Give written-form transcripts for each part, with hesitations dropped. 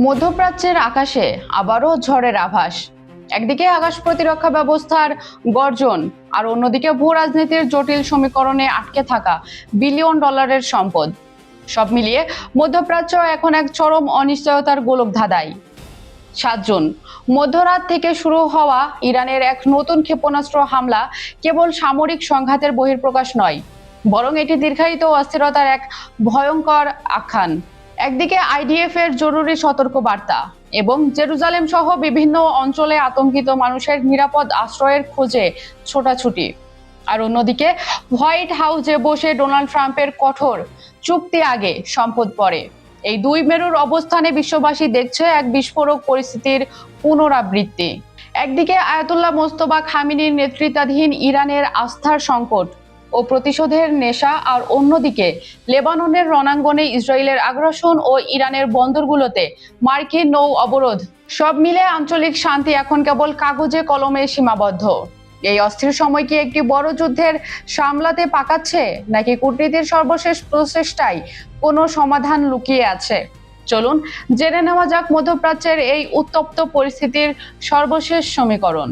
মধ্যপ্রাচ্যের আকাশে আবারও ঝড়ের আভাস। একদিকে আকাশ প্রতিরক্ষা ব্যবস্থার গর্জন, আর অন্যদিকে ভূ রাজনীতির জটিল সমীকরণে আটকে থাকা বিলিয়ন ডলারের সম্পদ। সব মিলিয়ে মধ্যপ্রাচ্য এখন এক চরম অনিশ্চয়তার গোলকধাঁধায়। ৭ জুন মধ্যরাত থেকে শুরু হওয়া ইরানের এক নতুন ক্ষেপণাস্ত্র হামলা কেবল সামরিক সংঘাতের বহিঃপ্রকাশ নয়, বরং এটি দীর্ঘায়িত অস্থিরতার এক ভয়ঙ্কর আখ্যান। একদিকে আইডিএফ এর জরুরি সতর্ক বার্তা এবং জেরুজালেম সহ বিভিন্ন অঞ্চলে আতঙ্কিত মানুষের নিরাপদ আশ্রয়ের খোঁজে ছোটাছুটি, আর অন্যদিকে হোয়াইট হাউসে বসে ডোনাল্ড ট্রাম্পের কঠোর চুক্তি আগে সম্পদ পরে। এই দুই মেরুর অবস্থানে বিশ্ববাসী দেখছে এক বিস্ফোরক পরিস্থিতির পুনরাবৃত্তি। একদিকে আয়াতুল্লাহ মোস্তফা খামেনির নেতৃত্বাধীন ইরানের আস্থার সংকট ও প্রতিশোধের নেশা, আর অন্যদিকে লেবাননের রণাঙ্গনে ইসরায়েলের আগ্রাসন ও ইরানের বন্দরগুলোতে মার্কিন নৌ অবরোধ। সব মিলে আঞ্চলিক শান্তি এখন কেবল কাগজে কলমে সীমাবদ্ধ। এই অস্থির সময় কি একটি বড় যুদ্ধের সামলাতে পাকাচ্ছে, নাকি কূটনীতির সর্বশেষ প্রচেষ্টায় কোনো সমাধান লুকিয়ে আছে? চলুন জেনে নেওয়া যাক মধ্যপ্রাচ্যের এই উত্তপ্ত পরিস্থিতির সর্বশেষ সমীকরণ।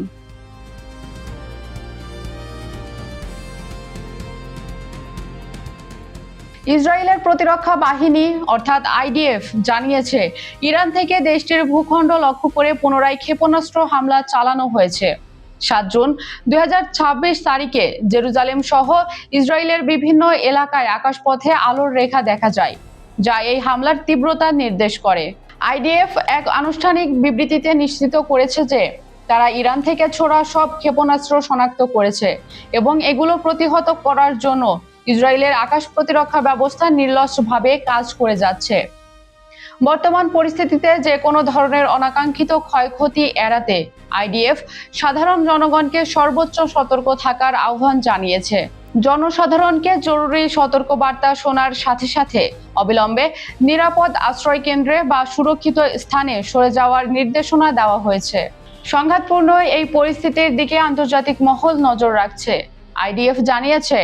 ইসরায়েলের প্রতিরক্ষা বাহিনী অর্থাৎ আইডিএফ জানিয়েছে, ইরান থেকে দেশটির ভূখণ্ড লক্ষ্য করে পুনরায় ক্ষেপণাস্ত্র হামলা চালানো হয়েছে। ৭ জুন ২০২৬ তারিখে জেরুজালেম সহ ইসরায়েলের বিভিন্ন এলাকায় আকাশপথে আলোর রেখা দেখা যায়, যা এই হামলার তীব্রতা নির্দেশ করে। আইডিএফ এক আনুষ্ঠানিক বিবৃতিতে নিশ্চিত করেছে যে তারা ইরান থেকে ছোড়া সব ক্ষেপণাস্ত্র শনাক্ত করেছে এবং এগুলো প্রতিহত করার জন্য ইসরায়েলের আকাশ প্রতিরক্ষা ব্যবস্থা নির্লজ্জভাবে কাজ করে যাচ্ছে। বর্তমান পরিস্থিতিতে যে কোনো ধরনের অনাকাঙ্ক্ষিত ক্ষয়ক্ষতি এড়াতে আইডিএফ সাধারণ জনগণকে সর্বোচ্চ সতর্ক থাকার আহ্বান জানিয়েছে। জনসাধারণকে জরুরি সতর্কবার্তা শোনার সাথে সাথে অবিলম্বে নিরাপদ আশ্রয় কেন্দ্রে বা সুরক্ষিত স্থানে সরে যাওয়ার নির্দেশনা দেওয়া হয়েছে। সংঘাতপূর্ণ এই পরিস্থিতির দিকে আন্তর্জাতিক মহল নজর রাখছে। আইডিএফ জানিয়েছে,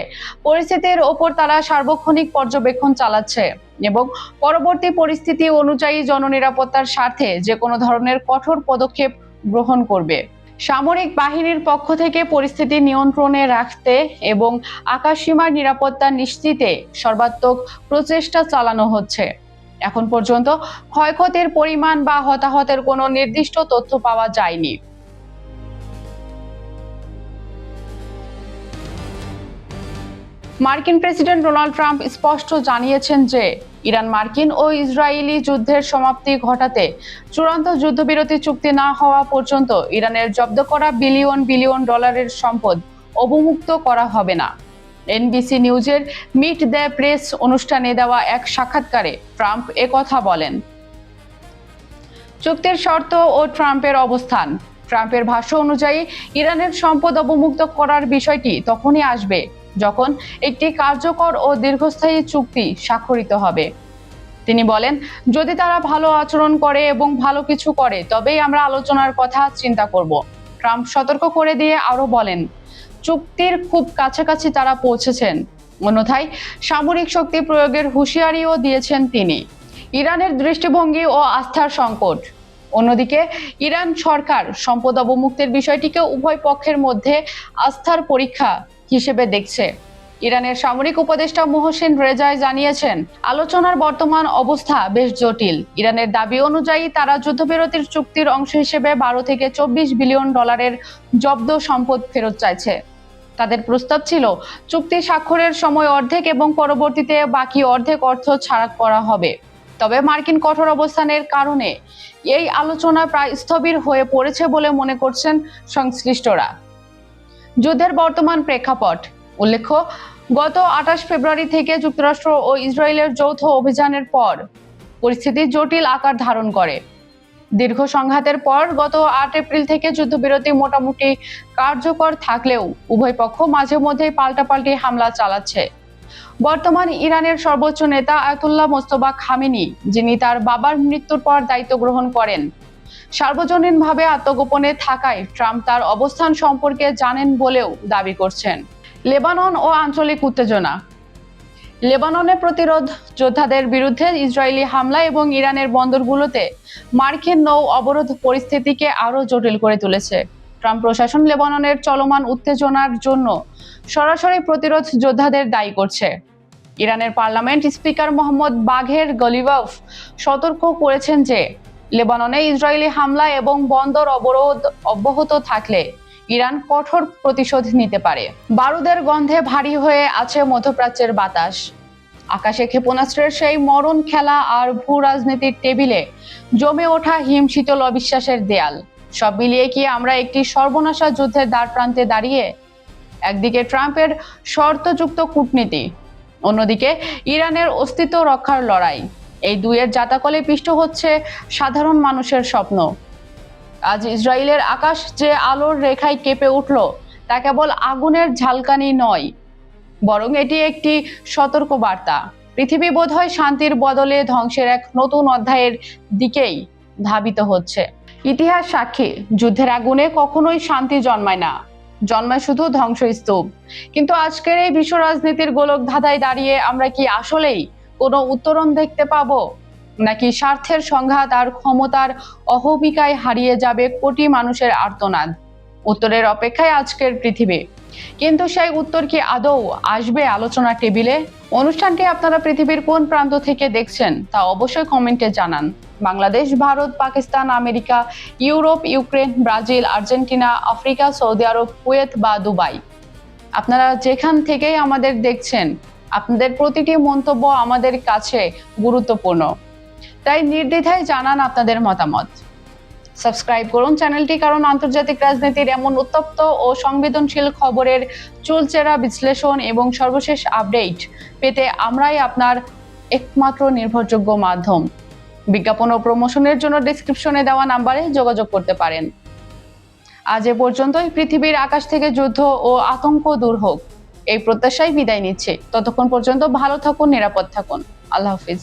পরিস্থিতির ওপর তারা সার্বক্ষণিক পর্যবেক্ষণ চালাচ্ছে এবং পরবর্তী পরিস্থিতি অনুযায়ী জননিরাপত্তার স্বার্থে যে কোনো ধরনের কঠোর পদক্ষেপ গ্রহণ করবে। সামরিক বাহিনীর পক্ষ থেকে পরিস্থিতি নিয়ন্ত্রণে রাখতে এবং আকাশসীমার নিরাপত্তা নিশ্চিতে সর্বাত্মক প্রচেষ্টা চালানো হচ্ছে। এখন পর্যন্ত ক্ষয়ক্ষতির পরিমাণ বা হতাহতের কোনো নির্দিষ্ট তথ্য পাওয়া যায়নি। মার্কিন প্রেসিডেন্ট ডোনাল্ড ট্রাম্প স্পষ্ট জানিয়েছেন যে ইরান মার্কিন ও ইসরায়েলি যুদ্ধের সমাপ্তি ঘটাতে চূড়ান্ত যুদ্ধবিরতি চুক্তি না হওয়া পর্যন্ত ইরানের জব্দ করা বিলিয়ন বিলিয়ন ডলারের সম্পদ অবমুক্ত করা হবে না। এনবিসি নিউজের মিট দ্য প্রেস অনুষ্ঠানে দেওয়া এক সাক্ষাৎকারে ট্রাম্প একথা বলেন। চুক্তির শর্ত ও ট্রাম্পের অবস্থান। ট্রাম্পের ভাষ্য অনুযায়ী ইরানের সম্পদ অবমুক্ত করার বিষয়টি তখনই আসবে যখন একটি কার্যকর ও দীর্ঘস্থায়ী চুক্তি স্বাক্ষরিত হবে। তিনি বলেন, যদি তারা ভালো আচরণ করে এবং ভালো কিছু করে তবেই আমরা আলোচনার কথা চিন্তা করব। ট্রাম্প সতর্ক করে দিয়ে আরো বলেন, চুক্তির খুব কাছাকাছি তারা পৌঁছেছেন, অন্যথায় সামরিক শক্তি প্রয়োগের হুঁশিয়ারিও দিয়েছেন তিনি। ইরানের দৃষ্টিভঙ্গি ও আস্থার সংকট। অন্যদিকে ইরান সরকার সম্পদ অবমুক্তের বিষয়টিকে উভয় পক্ষের মধ্যে আস্থার পরীক্ষা হিসেবে দেখছে। ইরানের সামরিক উপদেষ্টা মোহসেন রেজাই জানিয়েছেন, আলোচনার বর্তমান অবস্থা বেশ জটিল। ইরানের দাবি অনুযায়ী তারা যুদ্ধবিরতির চুক্তির অংশ হিসেবে 12 থেকে 24 বিলিয়ন ডলারের জব্দ সম্পদ ফেরত চাইছে। তাদের প্রস্তাব ছিল চুক্তি স্বাক্ষরের সময় অর্ধেক এবং পরবর্তীতে বাকি অর্ধেক অর্থ ছাড় করা হবে। তবে মার্কিন কঠোর অবস্থানের কারণে এই আলোচনা প্রায় স্থবির হয়ে পড়েছে বলে মনে করছেন সংশ্লিষ্টরা। যুদ্ধের বর্তমান প্রেক্ষাপট। উল্লেখ্য, গত 28 ফেব্রুয়ারি থেকে যুক্তরাষ্ট্র ও ইসরায়েলের যৌথ অভিযানের পর পরিস্থিতি জটিল আকার ধারণ করে। দীর্ঘ সংঘাতের পর গত 8 এপ্রিল থেকে যুদ্ধবিরতি মোটামুটি কার্যকর থাকলেও উভয় পক্ষ মাঝে মধ্যেই পাল্টাপাল্টি হামলা চালাচ্ছে। বর্তমান ইরানের সর্বোচ্চ নেতা আয়াতুল্লাহ মোস্তফা খামেনি, যিনি তার বাবার মৃত্যুর পর দায়িত্ব গ্রহণ করেন, সার্বজনীনভাবে আত্মগোপনে থাকায় ট্রাম্প তার অবস্থান সম্পর্কে জানেন বলেও দাবি করছেন। লেবানন ও আঞ্চলিক উত্তেজনা। লেবাননে প্রতিরোধ যোদ্ধাদের বিরুদ্ধে ইসরায়েলি হামলা এবং ইরানের বন্দরগুলোতে মার্কিন নৌ অবরোধ পরিস্থিতিকে আরও জটিল করে তুলেছে। ট্রাম্প প্রশাসন লেবাননের চলমান উত্তেজনার জন্য সরাসরি প্রতিরোধ যোদ্ধাদের দায়ী করছে। ইরানের পার্লামেন্ট স্পিকার মোহাম্মদ বাঘের গলিবাফ সতর্ক করেছেন যে লেবাননে ইসরায়েলি হামলা এবং বন্দর অবরোধ অব্যাহত থাকলে ইরান কঠোর প্রতিশোধ নিতে পারে। বারুদের গন্ধে ভারী হয়ে আছে মধ্যপ্রাচ্যের বাতাস। আকাশে ক্ষেপণাস্ত্রের সেই মরণ খেলা আর ভূ রাজনীতির টেবিলে জমে ওঠা হিমশীতল অবিশ্বাসের দেয়াল, সব মিলিয়ে কি আমরা একটি সর্বনাশা যুদ্ধের দ্বারপ্রান্তে দাঁড়িয়ে? একদিকে ট্রাম্পের শর্তযুক্ত কূটনীতি, অন্যদিকে ইরানের অস্তিত্ব রক্ষার লড়াই। এই দুইয়ের জাতাকলে পিষ্ট হচ্ছে সাধারণ মানুষের স্বপ্ন। আজ ইসরায়েলের আকাশ যে আলোর রেখায় কেঁপে উঠল, তা কেবল আগুনের ঝালকানি নয়, বরং এটি একটি সতর্ক বার্তা। পৃথিবী বোধহয় শান্তির বদলে ধ্বংসের এক নতুন অধ্যায়ের দিকেই ধাবিত হচ্ছে। ইতিহাস সাক্ষী, যুদ্ধের আগুনে কখনোই শান্তি জন্মায় না, জন্মায় শুধু ধ্বংসস্তূপ। কিন্তু আজকের এই বিশ্ব রাজনীতির গোলক ধাঁধায় দাঁড়িয়ে আমরা কি আসলেই কোনো উত্তরণ দেখতে পাবো, নাকি স্বার্থের সংঘাত আর ক্ষমতার অহমিকায় হারিয়ে যাবে কোটি মানুষের আর্তনাদ? উত্তরের অপেক্ষায় আজকের পৃথিবী, কিন্তু সেই উত্তর কি আদৌ আসবে আলোচনা টেবিলে? অনুষ্ঠানটি আপনারা পৃথিবীর কোন প্রান্ত থেকে দেখছেন তা অবশ্যই কমেন্টে জানান। Bangladesh, Bharat, Pakistan, America, Europe, Ukraine, Brazil, Argentina, Africa, Saudi Arab, Kuwait বা দুবাই, আপনারা যেখান থেকেই আমাদের দেখছেন, আপনাদের প্রতিটি মন্তব্য আমাদের কাছে গুরুত্বপূর্ণ। তাই নির্দ্বিধায় জানান আপনাদের মতামত। সাবস্ক্রাইব করুন চ্যানেলটি, কারণ আন্তর্জাতিক রাজনীতির এমন উত্তপ্ত ও সংবেদনশীল খবরের চুলচেরা বিশ্লেষণ এবং সর্বশেষ আপডেট পেতে আমরাই আপনার একমাত্র নির্ভরযোগ্য মাধ্যম। বিজ্ঞাপন ও প্রমোশনের জন্য ডেসক্রিপশনে দেওয়া নাম্বারে যোগাযোগ করতে পারেন। আজ এ পর্যন্তই। পৃথিবীর আকাশ থেকে যুদ্ধ ও আতঙ্ক দূর হোক, এই প্রত্যাশায় বিদায় নিচ্ছে। ততক্ষণ পর্যন্ত ভালো থাকুন, নিরাপদ থাকুন। আল্লাহ হাফিজ।